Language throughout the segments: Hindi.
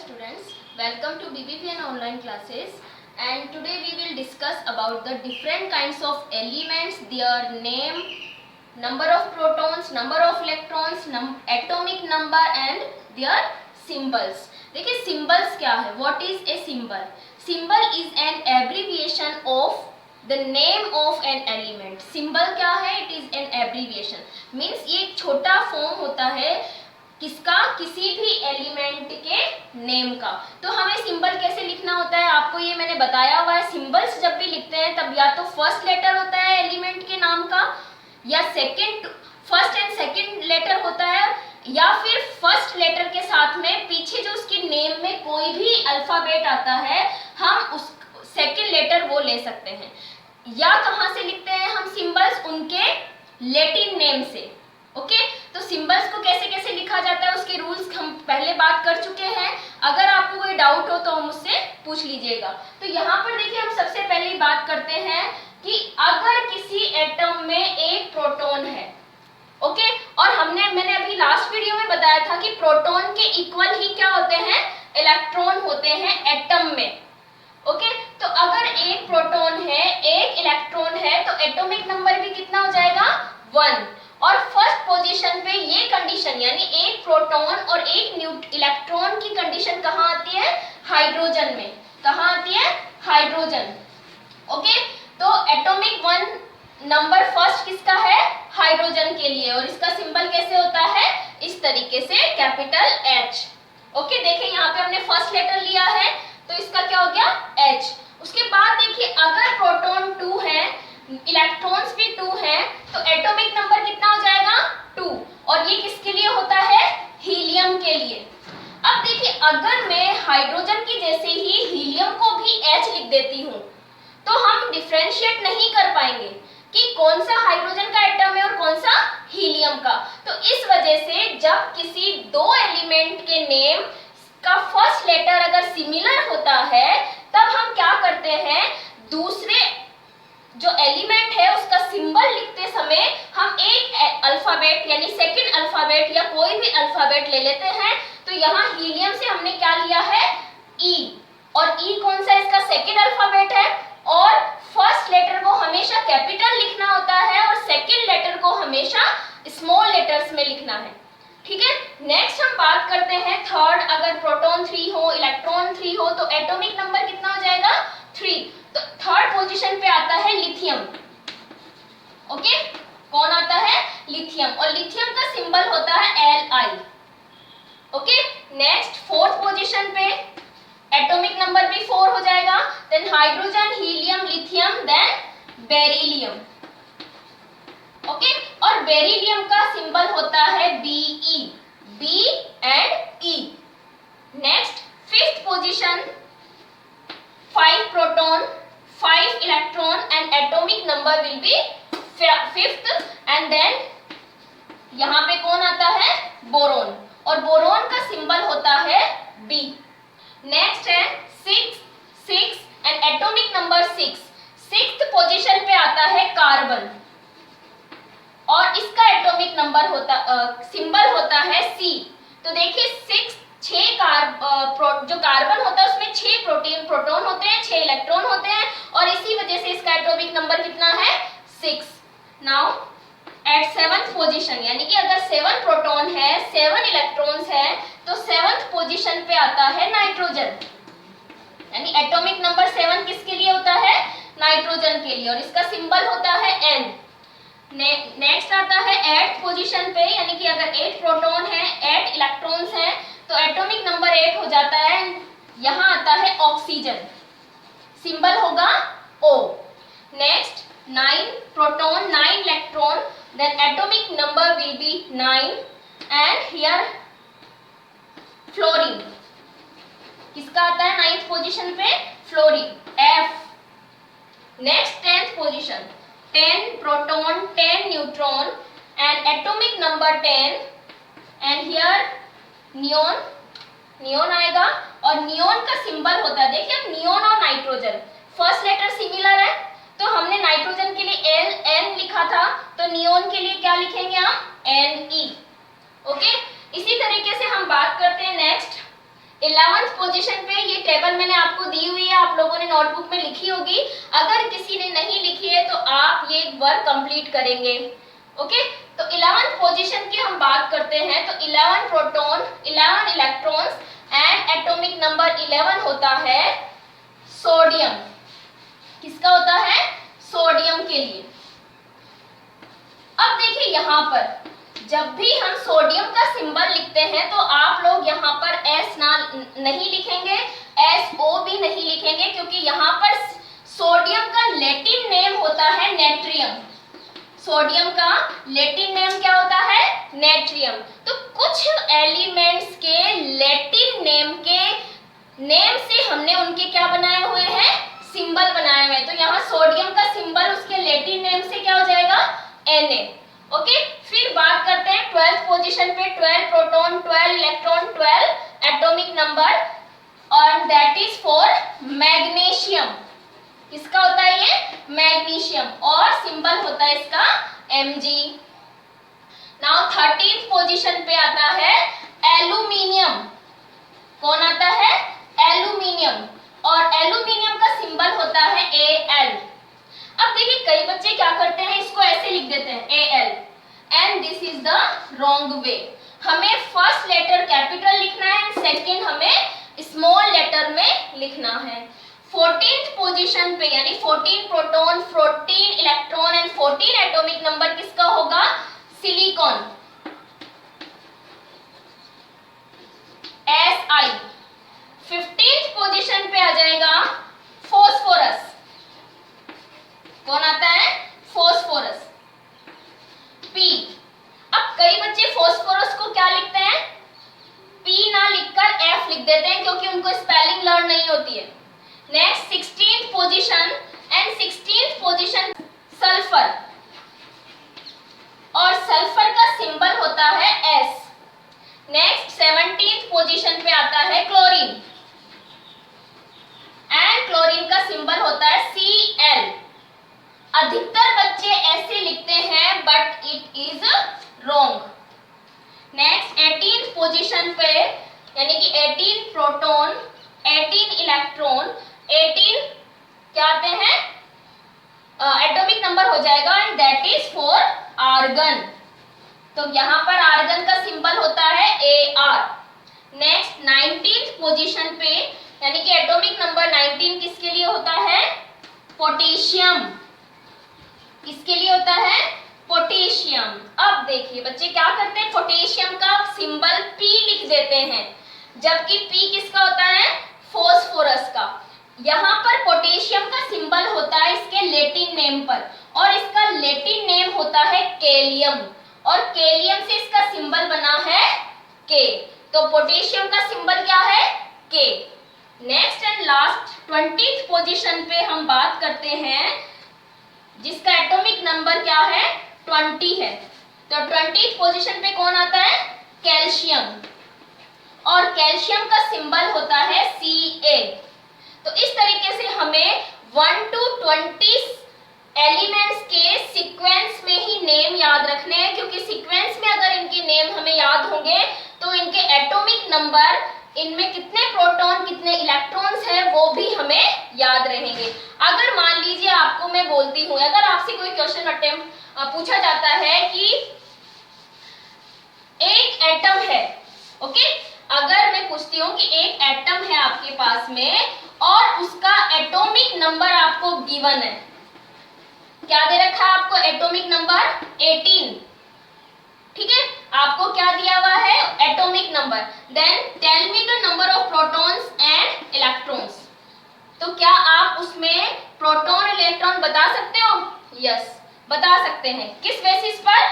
students, welcome to BBVN online classes, and today we will discuss about the different kinds of elements, their name, number of protons, number of electrons, atomic number and their symbols. देखिए symbols क्या है? What is a symbol? Symbol is an abbreviation of the name of an element. Symbol क्या है? It is an abbreviation. Means ये एक छोटा form होता है किसका? किसी भी एलिमेंट के नेम का. तो हमें सिंबल कैसे लिखना होता है आपको ये मैंने बताया हुआ है. सिंबल्स जब भी लिखते हैं तब या तो फर्स्ट लेटर होता है एलिमेंट के नाम का, या फर्स्ट एंड सेकंड लेटर होता है, या फिर फर्स्ट लेटर के साथ में पीछे जो उसके नेम में कोई भी अल्फाबेट आता है हम उस सेकंड लेटर वो ले सकते हैं. या कहाँ से लिखते हैं हम सिंबल्स? उनके लैटिन नेम से. ओके तो सिंबल्स को कैसे कैसे लिखा जाता है उसके रूल्स हम पहले बात कर चुके हैं. अगर आपको कोई डाउट हो तो हम मुझसे पूछ लीजिएगा. तो यहाँ पर देखिए हम सबसे पहले बात करते हैं कि अगर किसी एटम में एक प्रोटॉन है, ओके, और मैंने अभी लास्ट वीडियो में बताया था कि प्रोटॉन के इक्वल ही क्या होते हैं? इलेक्ट्रॉन होते हैं एटम में. ओके तो अगर एक प्रोटॉन है एक इलेक्ट्रॉन है तो एटॉमिक नंबर भी कितना हो जाएगा? 1. और फर्स्ट पोजीशन पे ये कंडीशन यानी एक प्रोटॉन और एक इलेक्ट्रॉन की कंडीशन कहाँ आती है? हाइड्रोजन में. कहाँ आती है? हाइड्रोजन. ओके तो एटॉमिक 1 नंबर फर्स्ट किसका है? हाइड्रोजन के लिए. और इसका सिंबल कैसे होता है? इस तरीके से कैपिटल H. ओके देखिए यहाँ पे हमने फर्स्ट लेटर लिया है तो इसका क्या हो गया? H. उसके बाद देखिए अगर प्रोटॉन 2 है इलेक्ट्रॉन्स भी 2 हैं तो एटॉमिक नंबर कितना हो जाएगा? 2. और ये किसके लिए होता है? हीलियम के लिए. अब देखिए अगर मैं हाइड्रोजन की जैसे ही हीलियम को भी H लिख देती हूँ तो हम डिफरेंशिएट नहीं कर पाएंगे कि कौन सा हाइड्रोजन का एटम है और कौन सा हीलियम का. तो इस वजह से जब किसी दो एलिमेंट के नेम का फर्स्ट लेटर अगर सिमिलर होता है तब हम क्या करते हैं? दूसरे जो एलिमेंट है उसका सिंबल लिखते समय हम एक अल्फाबेट यानी सेकंड अल्फाबेट या कोई भी अल्फाबेट ले लेते हैं. तो यहाँ हीलियम से हमने क्या लिया है? E. और E कौन सा इसका सेकंड अल्फाबेट है और फर्स्ट लेटर को हमेशा कैपिटल लिखना होता है और सेकंड लेटर को हमेशा स्मॉल लेटर्स में लिखना है. ठीक है. नेक्स्ट हम बात करते हैं थर्ड. अगर प्रोटॉन 3 हो इलेक्ट्रॉन 3 हो तो एटॉमिक नंबर कितना हो जाएगा? 3. तो थर्ड पोजीशन पे आता है लिथियम. ओके कौन आता है? लिथियम. और लिथियम का सिंबल होता है Li. Okay next fourth position पे एटॉमिक नंबर भी 4 हो जाएगा. Then hydrogen, helium, lithium, then beryllium. Okay और बेरिलियम का सिंबल होता है Be. B and E. Next fifth position 5 proton 5 electron and atomic number will be 5th and then यहाँ पे कौन आता है? बोरोन. और बोरोन का सिंबल होता है B. नेक्स्ट है 6 and atomic number 6. 6th position पे आता है कार्बन और इसका एटॉमिक नंबर सिंबल होता है C. तो देखिए 6 जो कार्बन होता है उसमें 6 प्रोटॉन होते हैं, 6 इलेक्ट्रॉन होते हैं और इसी वजह से इसका एटॉमिक नंबर कितना है? 6. नाउ एट 7th पोजीशन यानी कि अगर 7 प्रोटॉन है 7 इलेक्ट्रॉन्स है तो 7th पोजीशन पे आता है नाइट्रोजन. यानी एटॉमिक नंबर 7 किसके लिए होता है? नाइट्रोजन के लिए. और इसका सिंबल होता है N. नेक्स्ट आता है 8th पोजीशन पे यानी कि अगर 8 प्रोटॉन है 8 इलेक्ट्रॉन्स हैं तो एटॉमिक नंबर 8 हो जाता है. यहाँ आता है ऑक्सीजन. सिंबल होगा O. Next 9 proton 9 electron then atomic number will be 9 and here fluorine. किसका आता है 9th पोजीशन पे? Fluorine. F. Next 10th position 10 proton 10 neutron and atomic number 10 and here neon आएगा और नियोन का सिंबल होता है. देखिए अब नियोन और नाइट्रोजन फर्स्ट लेटर सिमिलर है तो हमने नाइट्रोजन के लिए N लिखा था तो नियोन के लिए क्या लिखेंगे हम? Ne. ओके इसी तरीके से हम बात करते हैं नेक्स्ट 11th पोजीशन पे ये टेबल मैंने आपको दी हुई है, आप लोगों ने नोटबुक में लिखी होगी। अगर किसी ने नहीं लिखी है तो आप ये वर्क कंप्लीट करेंगे। ओके, तो 11th पोजीशन की हम बात करते हैं। तो 11 proton, 11 electrons and atomic number 11 होता है सोडियम। किसका होता है? सोडियम के लिए। अब देखिए यहाँ पर जब भी हम सोडियम का सिंबल लिखते हैं तो आप लोग यहाँ पर S नहीं लिखेंगे, SO भी नहीं लिखेंगे, क्योंकि यहाँ पर सोडियम का लैटिन नेम होता है नेट्रियम। सोडियम का लैटिन नेम क्या होता है? नेट्रियम। तो कुछ एलिमेंट्स के लैटिन नेम से हमने उनके क्या बनाए हुए हैं? सिंबल बनाए हुए हैं। तो यहाँ सोडियम का सिंबल उसके लैटिन नेम से क्या हो जाएगा? Na। ओके, फिर बात करते हैं 12th पोजीशन पे। 12 प्रोटॉन, 12 इलेक्ट्रॉन, 12 एटॉमिक नंबर, और दैट इज फॉर मैग्नीशियम। किसका होता है ये? मैग्नीशियम, और सिंबल होता है इसका Mg। नाउ 13th पोजीशन पे आता है एल्यूमिनियम। कौन आता है? एल्यूमिनियम, और एल्यूमिनियम का सिंबल होता है Al। अब देखिए कई बच्चे क्या करते हैं, इसको ऐसे लिख देते हैं Al, and this is the wrong way. हमें फर्स्ट लेटर कैपिटल लिखना है, सेकंड हमें स्मॉल लेटर में लिखना है। 14th पोजीशन पे यानी 14 proton, 14 electron and 14 atomic number किसका होगा? Silicon, Si। 15th पोजीशन पे आ जाएगा फॉस्फोरस। कौन आता है? Phosphorus, P। अब कई बच्चे फॉस्फोरस को क्या लिखते हैं? P ना लिखकर F लिख देते हैं, क्योंकि उनको स्पेलिंग लर्न नहीं होती है। Next 16th position, and 16th position sulphur, और सल्फर का सिंबल होता है S। नेक्स्ट 17th पोजीशन पे आता है क्लोरीन, एंड क्लोरीन का सिंबल होता है Cl। अधिकतर बच्चे ऐसे लिखते हैं, but it is wrong. Next 18th position पे यानी कि 18 प्रोटॉन, 18 इलेक्ट्रॉन, 18 क्या आते हैं? एटॉमिक नंबर हो जाएगा, and that is for argon. तो यहाँ पर आर्गन का सिंबल होता है Ar। नेक्स्ट 19th पोजीशन पे यानी कि एटॉमिक नंबर 19 किसके लिए होता है? पोटेशियम। किसके लिए होता है? पोटेशियम। अब देखिए बच्चे क्या करते हैं, पोटेशियम का सिंबल P लिख देते हैं, जबकि P किसका होता है? फॉस्फोरस का। यहाँ पर पोटेशियम का सिंबल होता है इसके लैटिन नेम पर, और इसका लैटिन नेम होता है कैलियम, और कैलियम से इसका सिंबल बना है K। तो पोटेशियम का सिंबल क्या है? K। Next and last 20th position पे हम बात करते हैं, जिसका एटॉमिक नंबर क्या है? 20 है। तो 20th पोजीशन पे कौन आता है? कैल्शियम, और कैल्शियम का सिंबल होता है Ca। तो इस तरीके से हमें 1 to 20 एलिमेंट्स के सीक्वेंस में ही नेम याद रखने हैं, क्योंकि सीक्वेंस में अगर इनके नेम हमें याद होंगे तो इनके एटॉमिक नंबर, इनमें कितने प्रोटॉन कितने इलेक्ट्रॉन्स हैं वो भी हमें याद रहेंगे। अगर मान लीजिए आपको मैं बोलती हूँ, अगर आपसे कोई क्वेश्चन अटेम्प्ट पूछा जाता है कि एक एटम है, ओके, अगर मैं पूछती हूँ कि एक एटम है आपके पास में और उसका एटॉमिक नंबर आपको गिवन है, क्या दे रखा है आपको? Atomic number 18। ठीक है, आपको क्या दिया हुआ है? Atomic number. Then tell me the number of protons and electrons. तो क्या आप उसमें प्रोटॉन इलेक्ट्रॉन बता सकते हो? यस, बता सकते हैं। किस बेसिस पर?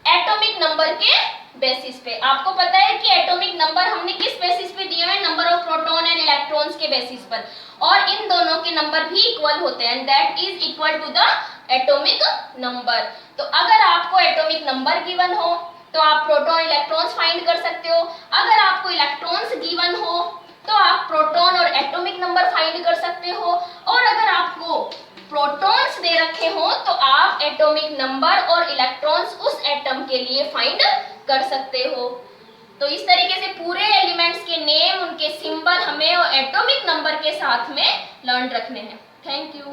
एटॉमिक नंबर के बेसिस पे। आपको पता है कि एटॉमिक नंबर हमने किस बेसिस पे दिए हैं? Number of proton and electrons के बेसिस पर, और इन दोनों के नंबर भी इक्वल होते हैं, that is equal to the atomic number. तो अगर आपको एटॉमिक नंबर गिवन हो तो आप प्रोटॉन इलेक्ट्रॉन्स फाइंड कर सकते हो। अगर आपको इलेक्ट्रॉन्स गिवन हो तो आप प्रोटॉन और एटॉमिक नंबर फाइंड कर सकते हो, और अगर आपको प्रोटॉन्स दे रखे हो तो आप एटॉमिक नंबर और इलेक्ट्रॉन्स उस एटम के लिए फाइंड कर सकते हो। तो इस तरीके से पूरे एलिमेंट्स के नेम, उनके सिंबल एटॉमिक नंबर के साथ में लर्न रखने हैं। Thank you.